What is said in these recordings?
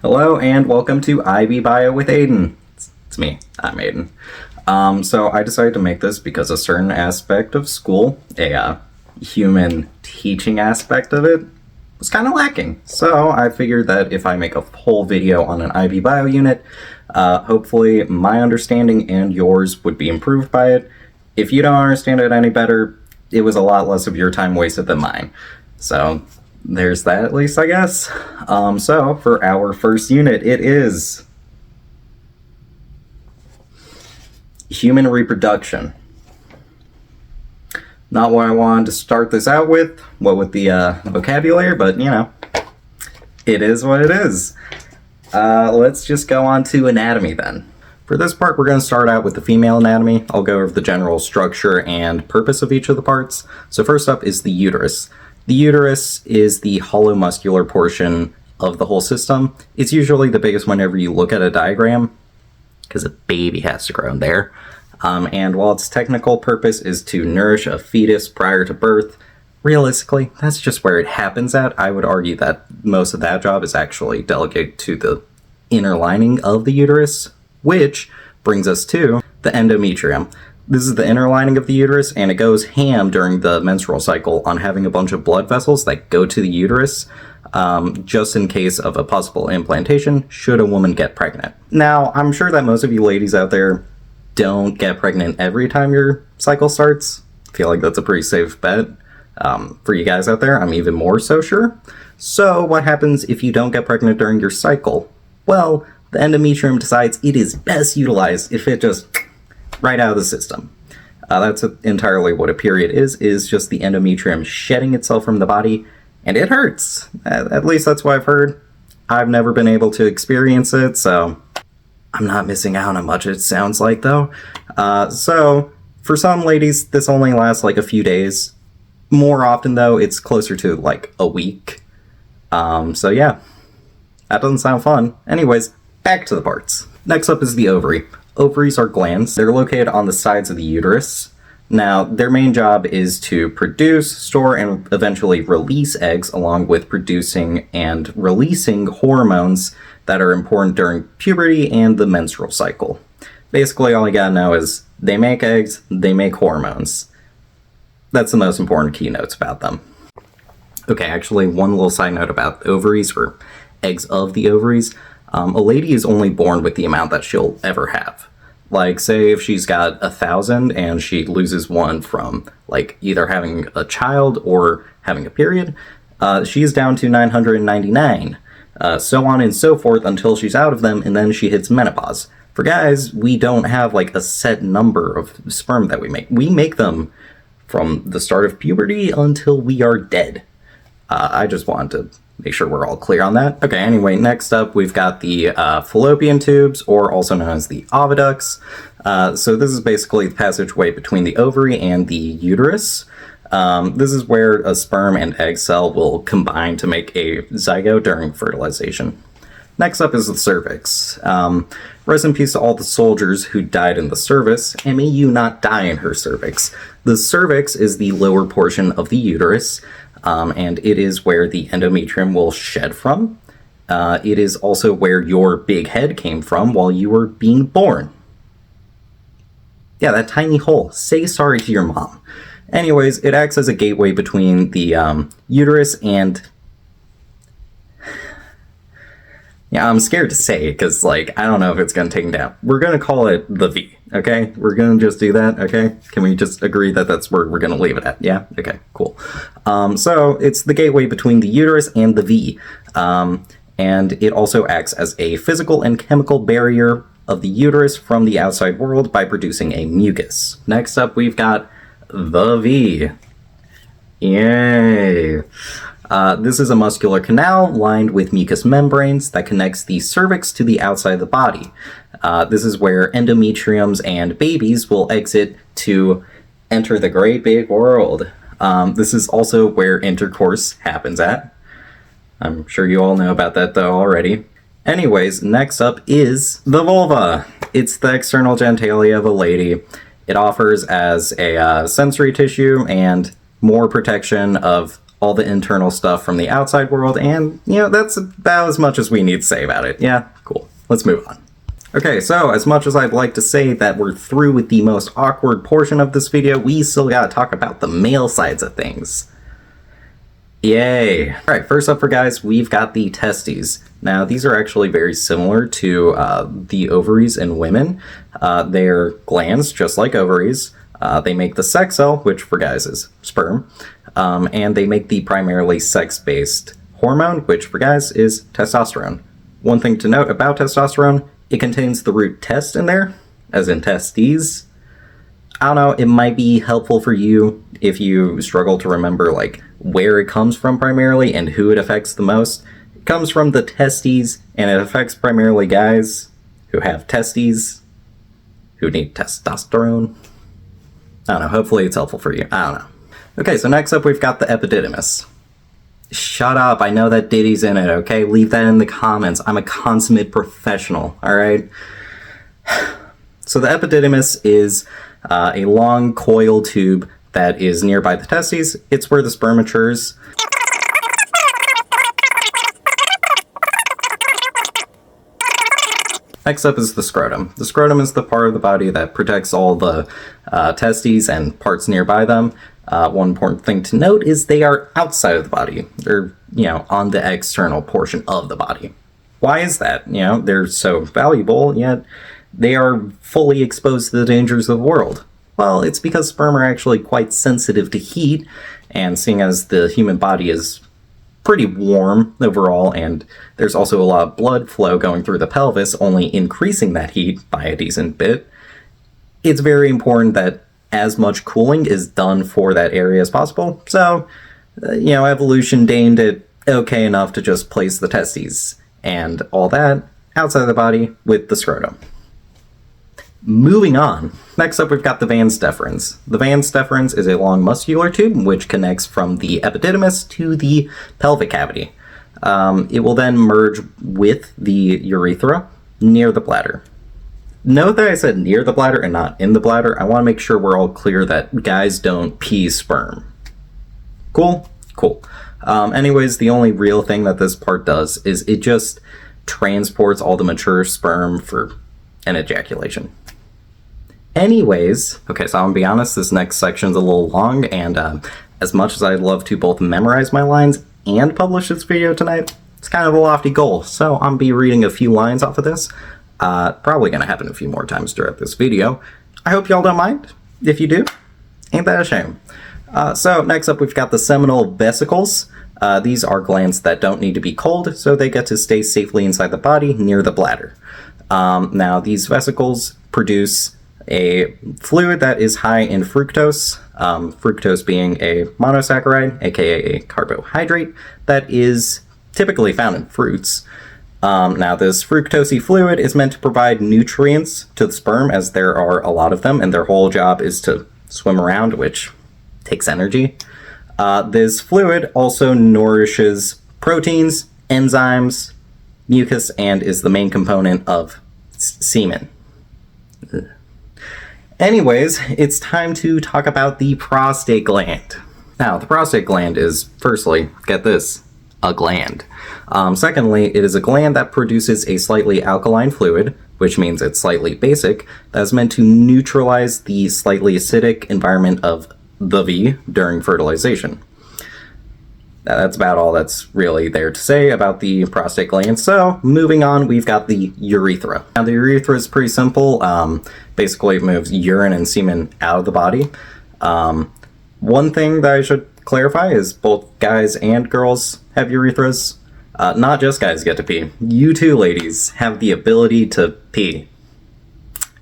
Hello and welcome to IB Bio with Aiden. It's me, I'm Aiden. So I decided to make this because a certain aspect of school, a human teaching aspect of it, was kind of lacking. So I figured that if I make a whole video on an IB Bio unit, hopefully my understanding and yours would be improved by it. If you don't understand it any better, it was a lot less of your time wasted than mine. So there's that, at least, I guess. So for our first unit, it is human reproduction. Not what I wanted to start this out with, what with the vocabulary, but you know, it is what it is. Let's just go on to anatomy then. For this part, we're going to start out with the female anatomy. I'll go over the general structure and purpose of each of the parts. So first up is the uterus. The uterus is the hollow muscular portion of the whole system. It's usually the biggest whenever you look at a diagram, because a baby has to grow in there. And while its technical purpose is to nourish a fetus prior to birth, realistically, that's just where it happens at. I would argue that most of that job is actually delegated to the inner lining of the uterus, which brings us to the endometrium. This is the inner lining of the uterus, and it goes ham during the menstrual cycle on having a bunch of blood vessels that go to the uterus, just in case of a possible implantation should a woman get pregnant. Now, I'm sure that most of you ladies out there don't get pregnant every time your cycle starts. I feel like that's a pretty safe bet. For you guys out there, I'm even more so sure. So what happens if you don't get pregnant during your cycle? Well, the endometrium decides it is best utilized if it just right out of the system. That's entirely what a period is just the endometrium shedding itself from the body, and it hurts. At least that's what I've heard. I've never been able to experience it, so I'm not missing out on much, it sounds like, though. So for some ladies, this only lasts like a few days. More often, though, it's closer to like a week. So yeah, that doesn't sound fun. Anyways, back to the parts. Next up is the ovary. Ovaries are glands. They're located on the sides of the uterus. Now, their main job is to produce, store, and eventually release eggs, along with producing and releasing hormones that are important during puberty and the menstrual cycle. Basically, all you gotta know is they make eggs, they make hormones. That's the most important keynotes about them. Okay, actually, one little side note about ovaries, or eggs of the ovaries. A lady is only born with the amount that she'll ever have. Like, say if she's got 1,000 and she loses one from, like, either having a child or having a period, she's down to 999. So on and so forth until she's out of them, and then she hits menopause. For guys, we don't have, like, a set number of sperm that we make. We make them from the start of puberty until we are dead. I just wanted to make sure we're all clear on that. Okay, anyway, next up we've got the fallopian tubes, or also known as the oviducts. So this is basically the passageway between the ovary and the uterus. This is where a sperm and egg cell will combine to make a zygote during fertilization. Next up is the cervix. Rest in peace to all the soldiers who died in the service, and may you not die in her cervix. The cervix is the lower portion of the uterus, and it is where the endometrium will shed from. It is also where your big head came from while you were being born. Yeah, that tiny hole. Say sorry to your mom. Anyways, it acts as a gateway between the uterus and... Yeah, I'm scared to say it because, like, I don't know if it's going to take him down. We're going to call it the V, okay? We're going to just do that, okay? Can we just agree that that's where we're going to leave it at? Yeah? Okay, cool. So it's the gateway between the uterus and the V. And it also acts as a physical and chemical barrier of the uterus from the outside world by producing a mucus. Next up, we've got the V. Yay! This is a muscular canal lined with mucous membranes that connects the cervix to the outside of the body. This is where endometriums and babies will exit to enter the great big world. This is also where intercourse happens at. I'm sure you all know about that though already. Anyways, next up is the vulva. It's the external genitalia of a lady. It offers as a sensory tissue and more protection of all the internal stuff from the outside world, and, you know, that's about as much as we need to say about it. Yeah, cool. Let's move on. Okay, so as much as I'd like to say that we're through with the most awkward portion of this video, we still gotta talk about the male sides of things. Yay! Alright, first up for guys, we've got the testes. Now, these are actually very similar to the ovaries in women. They're glands, just like ovaries. They make the sex cell, which for guys is sperm. And they make the primarily sex-based hormone, which for guys is testosterone. One thing to note about testosterone, it contains the root test in there, as in testes. I don't know, it might be helpful for you if you struggle to remember like where it comes from primarily and who it affects the most. It comes from the testes, and it affects primarily guys who have testes, who need testosterone. I don't know, hopefully it's helpful for you. I don't know. Okay, so next up we've got the epididymis. Shut up, I know that Diddy's in it, okay? Leave that in the comments. I'm a consummate professional, alright? So the epididymis is a long coil tube that is nearby the testes. It's where the sperm matures. Next up is the scrotum. The scrotum is the part of the body that protects all the testes and parts nearby them. One important thing to note is they are outside of the body. They're, you know, on the external portion of the body. Why is that? You know, they're so valuable, yet they are fully exposed to the dangers of the world. Well, it's because sperm are actually quite sensitive to heat, and seeing as the human body is pretty warm overall, and there's also a lot of blood flow going through the pelvis, only increasing that heat by a decent bit, it's very important that as much cooling is done for that area as possible. So, you know, evolution deemed it okay enough to just place the testes and all that outside of the body with the scrotum. Moving on. Next up, we've got the vas deferens. The vas deferens is a long muscular tube which connects from the epididymis to the pelvic cavity. It will then merge with the urethra near the bladder. Note that I said near the bladder and not in the bladder. I want to make sure we're all clear that guys don't pee sperm. Cool? Cool. Anyways, the only real thing that this part does is it just transports all the mature sperm for an ejaculation. Anyways, okay, so I'm gonna be honest, this next section's a little long, and as much as I'd love to both memorize my lines and publish this video tonight, it's kind of a lofty goal, so I'm gonna be reading a few lines off of this. Probably gonna happen a few more times throughout this video. I hope y'all don't mind. If you do, ain't that a shame. So next up we've got the seminal vesicles. These are glands that don't need to be cold, so they get to stay safely inside the body near the bladder. Now these vesicles produce a fluid that is high in fructose, fructose being a monosaccharide, aka a carbohydrate, that is typically found in fruits. Now this fructosey fluid is meant to provide nutrients to the sperm, as there are a lot of them, and their whole job is to swim around, which takes energy. This fluid also nourishes proteins, enzymes, mucus, and is the main component of semen. Anyways, it's time to talk about the prostate gland. Now, the prostate gland is, firstly, get this, a gland. Secondly, it is a gland that produces a slightly alkaline fluid, which means it's slightly basic, that's meant to neutralize the slightly acidic environment of the V during fertilization. That's about all that's really there to say about the prostate gland. So, moving on, we've got the urethra. Now, the urethra is pretty simple. Basically, it moves urine and semen out of the body. One thing that I should clarify is both guys and girls have urethras. Not just guys get to pee. You too, ladies, have the ability to pee.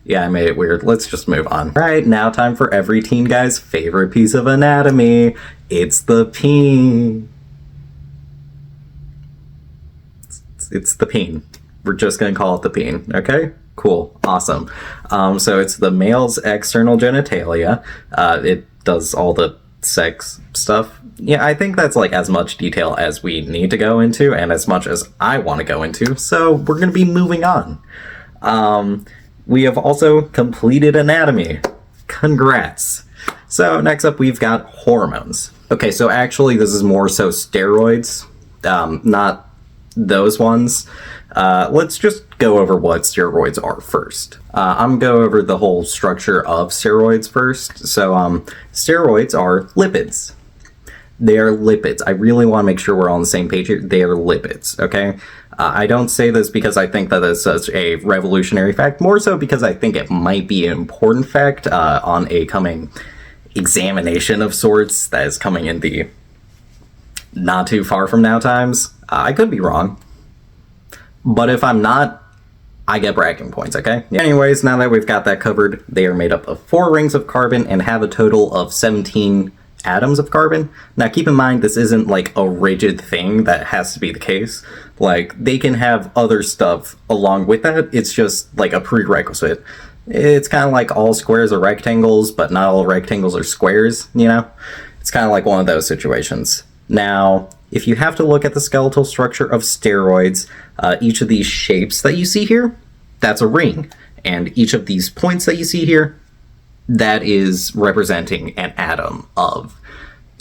Yeah, I made it weird. Let's just move on. All right, now time for every teen guy's favorite piece of anatomy. It's the peen. It's the peen. We're just gonna call it the peen, okay? Cool, awesome. So it's the male's external genitalia. It does all the sex stuff. Yeah, I think that's like as much detail as we need to go into and as much as I want to go into, so we're gonna be moving on. We have also completed anatomy. Congrats. So next up, we've got hormones. Okay, so actually this is more so steroids, not those ones. Let's just go over what steroids are first. I'm going to go over the whole structure of steroids first. So steroids are lipids. They are lipids. I really want to make sure we're all on the same page here. They are lipids, okay? I don't say this because I think that it's such a revolutionary fact, more so because I think it might be an important fact on a coming examination of sorts that is coming in the not too far from now times. I could be wrong, but if I'm not, I get bragging points, okay? Anyways, now that we've got that covered, they are made up of 4 rings of carbon and have a total of 17 atoms of carbon. Now keep in mind, this isn't like a rigid thing that has to be the case. Like, they can have other stuff along with that. It's just like a prerequisite. It's kind of like all squares are rectangles, but not all rectangles are squares, you know? It's kind of like one of those situations. Now, if you have to look at the skeletal structure of steroids, each of these shapes that you see here, that's a ring. And each of these points that you see here, that is representing an atom of,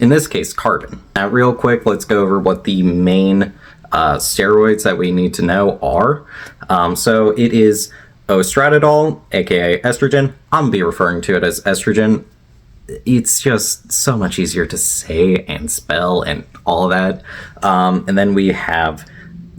in this case, carbon. Now, real quick, let's go over what the main steroids that we need to know are. So it is estradiol, aka estrogen. I'm gonna be referring to it as estrogen. It's just so much easier to say and spell and all of that. And then we have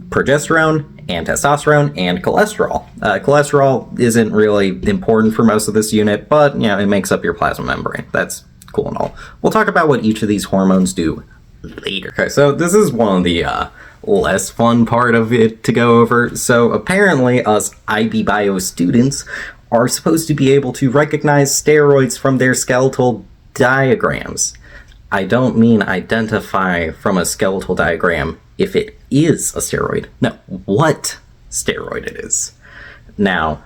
progesterone and testosterone and cholesterol. Cholesterol isn't really important for most of this unit, but you know, it makes up your plasma membrane. That's cool and all. We'll talk about what each of these hormones do later. Okay, so this is one of the less fun part of it to go over. So apparently us IB Bio students are supposed to be able to recognize steroids from their skeletal diagrams. I don't mean identify from a skeletal diagram if it is a steroid. No, what steroid it is. Now,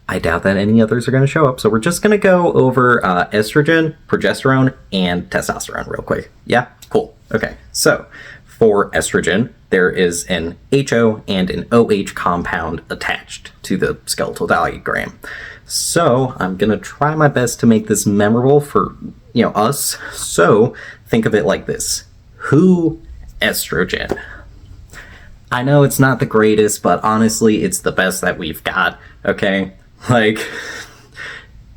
I doubt that any others are going to show up, so we're just going to go over estrogen, progesterone, and testosterone real quick. Yeah? Cool. Okay, so for estrogen, there is an HO and an OH compound attached to the skeletal diagram. So I'm going to try my best to make this memorable for, you know, us. So think of it like this. Who estrogen? I know it's not the greatest, but honestly, it's the best that we've got, okay? Like,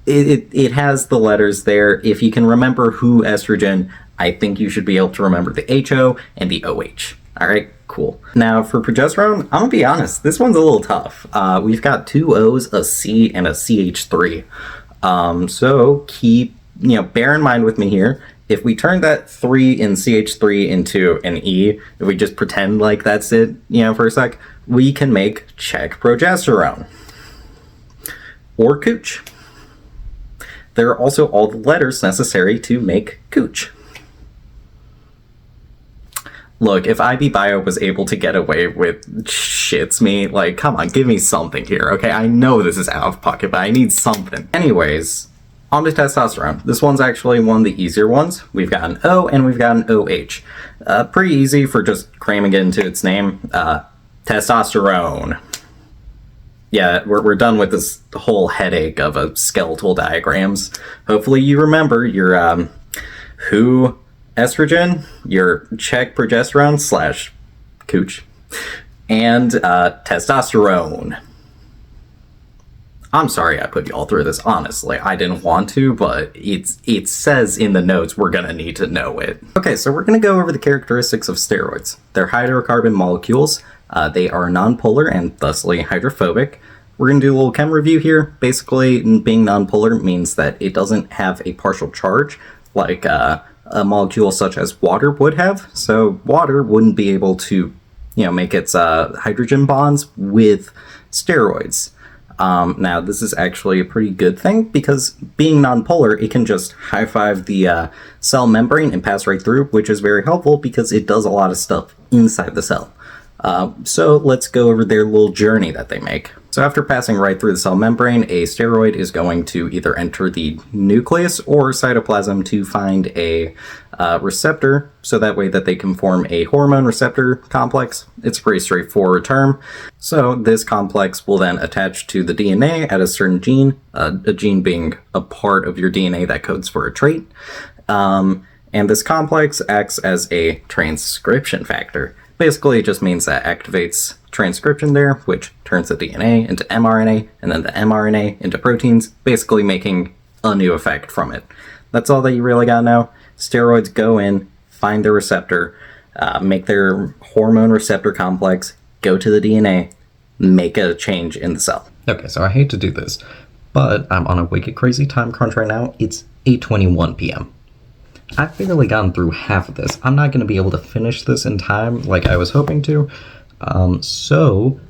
it has the letters there. If you can remember who estrogen, I think you should be able to remember the HO and the OH. All right, cool. Now for progesterone, I'm gonna be honest, this one's a little tough. We've got 2 O's, a C, and a CH3. So keep, you know, bear in mind with me here, if we turn that 3 in CH3 into an E, if we just pretend like that's it, you know, for a sec, we can make check progesterone. Or cooch. There are also all the letters necessary to make cooch. Look, if IB Bio was able to get away with shits me, like, come on, give me something here, okay? I know this is out of pocket, but I need something. Anyways, on to testosterone. This one's actually one of the easier ones. We've got an O and we've got an OH. Pretty easy for just cramming it into its name. Testosterone. Yeah, we're done with this whole headache of skeletal diagrams. Hopefully you remember your, who estrogen, your check progesterone / cooch, and testosterone. I'm sorry I put you all through this, honestly. I didn't want to, but it says in the notes we're gonna need to know it. Okay, so we're gonna go over the characteristics of steroids. They're hydrocarbon molecules. They are nonpolar and thusly hydrophobic. We're going to do a little chem review here. Basically, being nonpolar means that it doesn't have a partial charge like a molecule such as water would have. So water wouldn't be able to, you know, make its hydrogen bonds with steroids. Now, this is actually a pretty good thing because being nonpolar, it can just high-five the cell membrane and pass right through, which is very helpful because it does a lot of stuff inside the cell. So let's go over their little journey that they make. So after passing right through the cell membrane, a steroid is going to either enter the nucleus or cytoplasm to find a receptor, so that way that they can form a hormone receptor complex. It's a pretty straightforward term. So this complex will then attach to the DNA at a certain gene, a gene being a part of your DNA that codes for a trait. And this complex acts as a transcription factor. Basically, it just means that activates transcription there, which turns the DNA into mRNA, and then the mRNA into proteins, basically making a new effect from it. That's all that you really gotta know. Steroids go in, find their receptor, make their hormone receptor complex, go to the DNA, make a change in the cell. Okay, so I hate to do this, but I'm on a wicked crazy time crunch right now. It's 8:21 p.m. I've barely gotten through half of this. I'm not going to be able to finish this in time like I was hoping to. So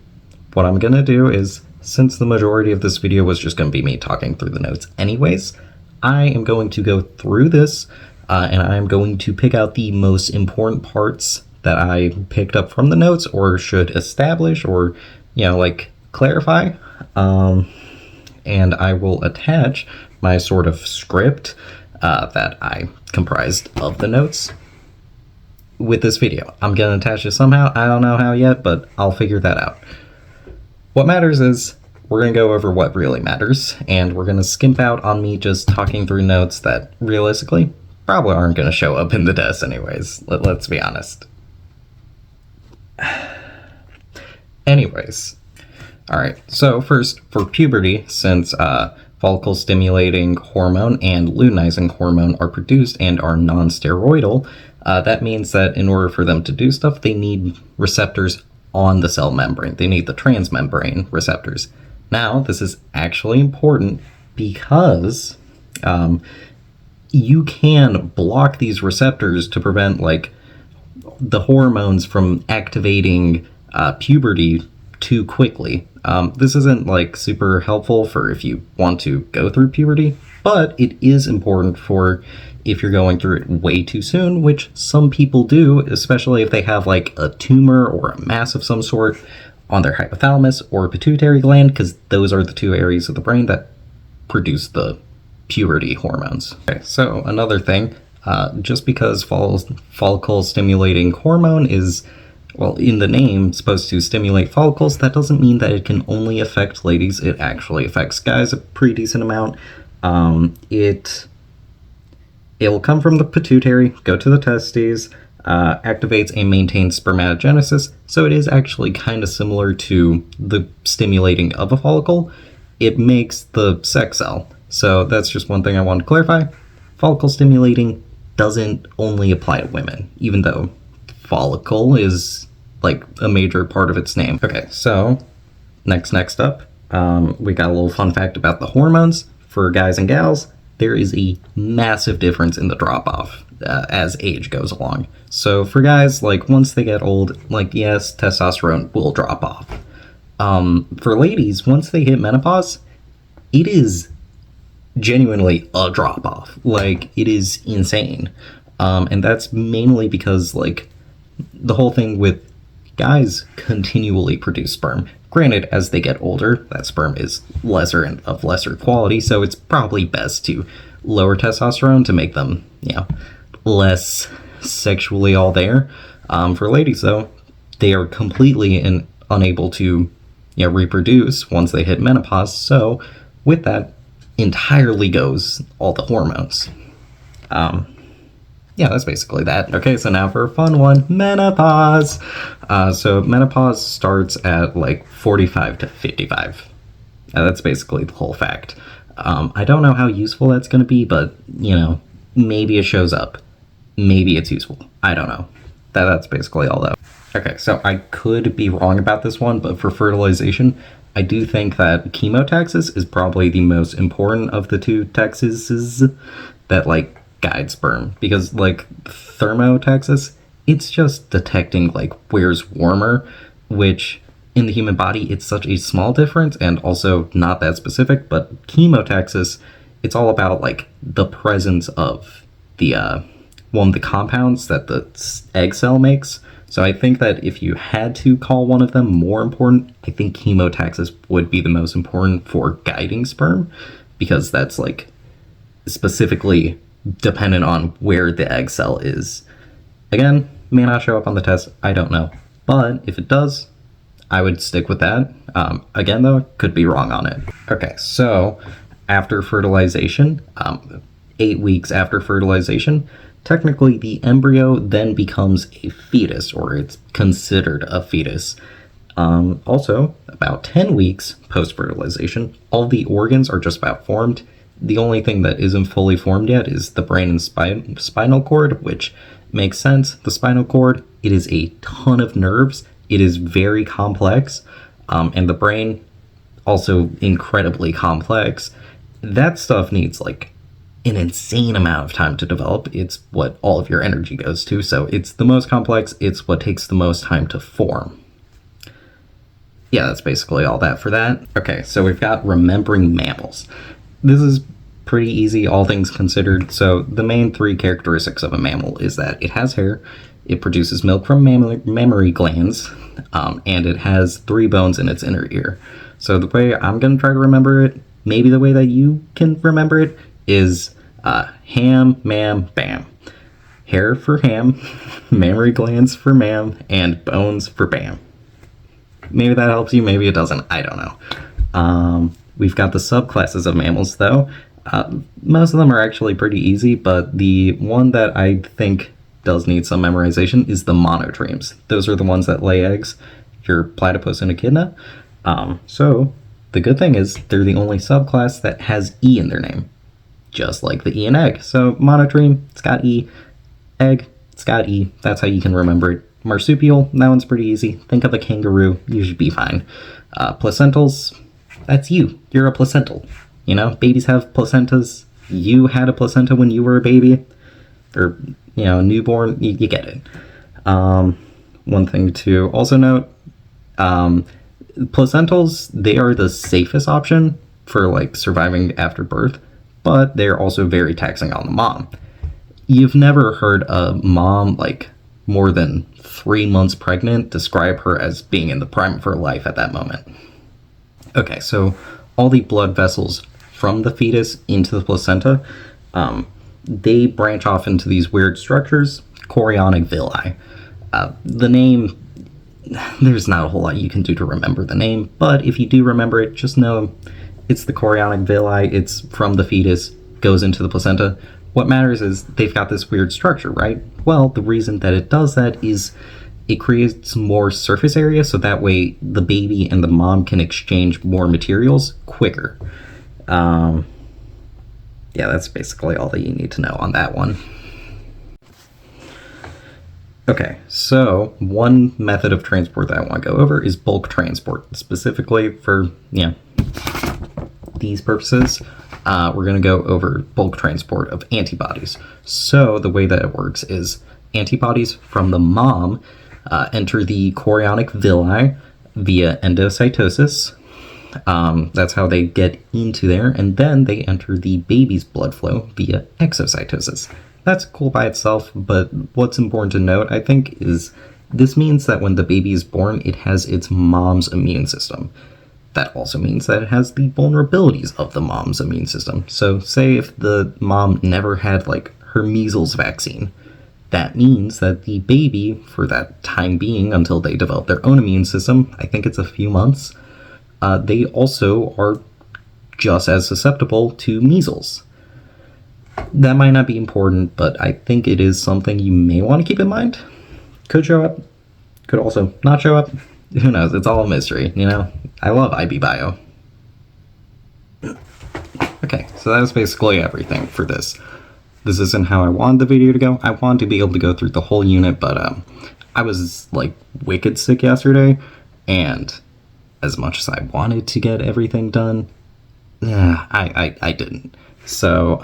what I'm going to do is, since the majority of this video was just going to be me talking through the notes anyways, I am going to go through this and I am going to pick out the most important parts that I picked up from the notes or should establish or, like clarify. And I will attach my sort of script that I comprised of the notes with this video. I'm going to attach it somehow. I don't know how yet, but I'll figure that out. What matters is we're going to go over what really matters, and we're going to skimp out on me just talking through notes that realistically probably aren't going to show up in the test anyways. Let's be honest. Anyways. Alright, so first, for puberty, since follicle-stimulating hormone and luteinizing hormone are produced and are non-steroidal, that means that in order for them to do stuff, they need receptors on the cell membrane. They need the transmembrane receptors. Now, this is actually important because you can block these receptors to prevent, the hormones from activating puberty too quickly. This isn't super helpful for if you want to go through puberty, but it is important for if you're going through it way too soon, which some people do, especially if they have a tumor or a mass of some sort on their hypothalamus or pituitary gland, because those are the two areas of the brain that produce the puberty hormones. Okay, so another thing, just because follicle stimulating hormone is, in the name, supposed to stimulate follicles, that doesn't mean that it can only affect ladies. It actually affects guys a pretty decent amount. It will come from the pituitary, go to the testes, activates and maintains spermatogenesis, so it is actually kind of similar to the stimulating of a follicle. It makes the sex cell. So that's just one thing I want to clarify. Follicle stimulating doesn't only apply to women, even though follicle is a major part of its name. Okay, so next up, we got a little fun fact about the hormones. For guys and gals, there is a massive difference in the drop-off as age goes along. So for guys, once they get old, yes, testosterone will drop off. For ladies, once they hit menopause, it is genuinely a drop-off. It is insane. And that's mainly because, the whole thing with guys continually produce sperm. Granted, as they get older, that sperm is lesser and of lesser quality, so it's probably best to lower testosterone to make them, less sexually all there. For ladies, though, they are completely unable to, reproduce once they hit menopause, so with that entirely goes all the hormones. Yeah, that's basically that. Okay, so now for a fun one, menopause. So menopause starts at 45 to 55. That's basically the whole fact. I don't know how useful that's going to be, but, maybe it shows up. Maybe it's useful. I don't know. That's basically all that. Okay, so I could be wrong about this one, but for fertilization, I do think that chemotaxis is probably the most important of the two taxes that, guide sperm, because thermotaxis, it's just detecting where's warmer, which in the human body it's such a small difference and also not that specific. But chemotaxis, it's all about the presence of the one of the compounds that the egg cell makes. So I think that if you had to call one of them more important, I think chemotaxis would be the most important for guiding sperm, because that's like specifically dependent on where the egg cell is. Again, may not show up on the test, I don't know. But if it does, I would stick with that. Again, though, could be wrong on it. Okay, so after fertilization, 8 weeks after fertilization, technically the embryo then becomes a fetus, or it's considered a fetus. Also, about 10 weeks post-fertilization, all the organs are just about formed. The only thing that isn't fully formed yet is the brain and spinal cord, which makes sense. The spinal cord, it is a ton of nerves. It is very complex, and the brain, also incredibly complex. That stuff needs like an insane amount of time to develop. It's what all of your energy goes to, so it's the most complex. It's what takes the most time to form. Yeah, that's basically all that for that. Okay, so we've got remembering mammals. This is pretty easy, all things considered. So the main 3 characteristics of a mammal is that it has hair, it produces milk from mammary glands, and it has 3 bones in its inner ear. So the way I'm going to try to remember it, maybe the way that you can remember it, is ham, mam, bam. Hair for ham, mammary glands for mam, and bones for bam. Maybe that helps you, maybe it doesn't, I don't know. We've got the subclasses of mammals, though. Most of them are actually pretty easy, but the one that I think does need some memorization is the monotremes. Those are the ones that lay eggs, your platypus and echidna. So the good thing is they're the only subclass that has E in their name, just like the E in egg. So monotreme, it's got E. Egg, it's got E. That's how you can remember it. Marsupial, that one's pretty easy. Think of a kangaroo, you should be fine. Placentals, that's you. You're a placental. You know, babies have placentas. You had a placenta when you were a baby, or, you know, newborn. You get it. One thing to also note, placentals, they are the safest option for like surviving after birth, but they're also very taxing on the mom. You've never heard a mom like more than 3 months pregnant describe her as being in the prime of her life at that moment. Okay, so all the blood vessels from the fetus into the placenta, they branch off into these weird structures, chorionic villi. The name, there's not a whole lot you can do to remember the name, but if you do remember it, just know it's the chorionic villi, it's from the fetus, goes into the placenta. What matters is they've got this weird structure, right? Well, the reason that it does that is it creates more surface area, so that way the baby and the mom can exchange more materials quicker. Yeah, that's basically all that you need to know on that one. Okay, so one method of transport that I want to go over is bulk transport, specifically for, you know, these purposes. We're going to go over bulk transport of antibodies. So the way that it works is antibodies from the mom enter the chorionic villi via endocytosis. That's how they get into there, and then they enter the baby's blood flow via exocytosis. That's cool by itself, but what's important to note, I think, is this means that when the baby is born, it has its mom's immune system. That also means that it has the vulnerabilities of the mom's immune system. So say if the mom never had like her measles vaccine, that means that the baby, for that time being until they develop their own immune system, I think it's a few months, they also are just as susceptible to measles. That might not be important, but I think it is something you may want to keep in mind. Could show up, could also not show up. Who knows? It's all a mystery, you know? I love IB Bio. Okay, so that was basically everything for this. This isn't how I wanted the video to go. I wanted to be able to go through the whole unit, but I was like wicked sick yesterday, and as much as I wanted to get everything done, I didn't. So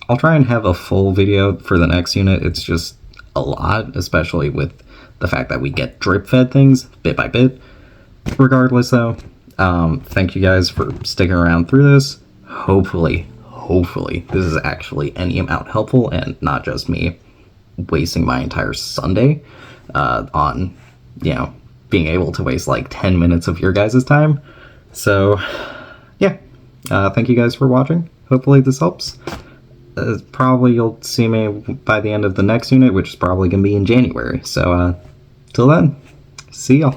I'll try and have a full video for the next unit. It's just a lot, especially with the fact that we get drip fed things bit by bit. Regardless though, thank you guys for sticking around through this. Hopefully this is actually any amount helpful and not just me wasting my entire Sunday. on, being able to waste like 10 minutes of your guys' time. So, yeah. Thank you guys for watching. Hopefully this helps. Probably you'll see me by the end of the next unit, which is probably going to be in January. So, till then, see y'all.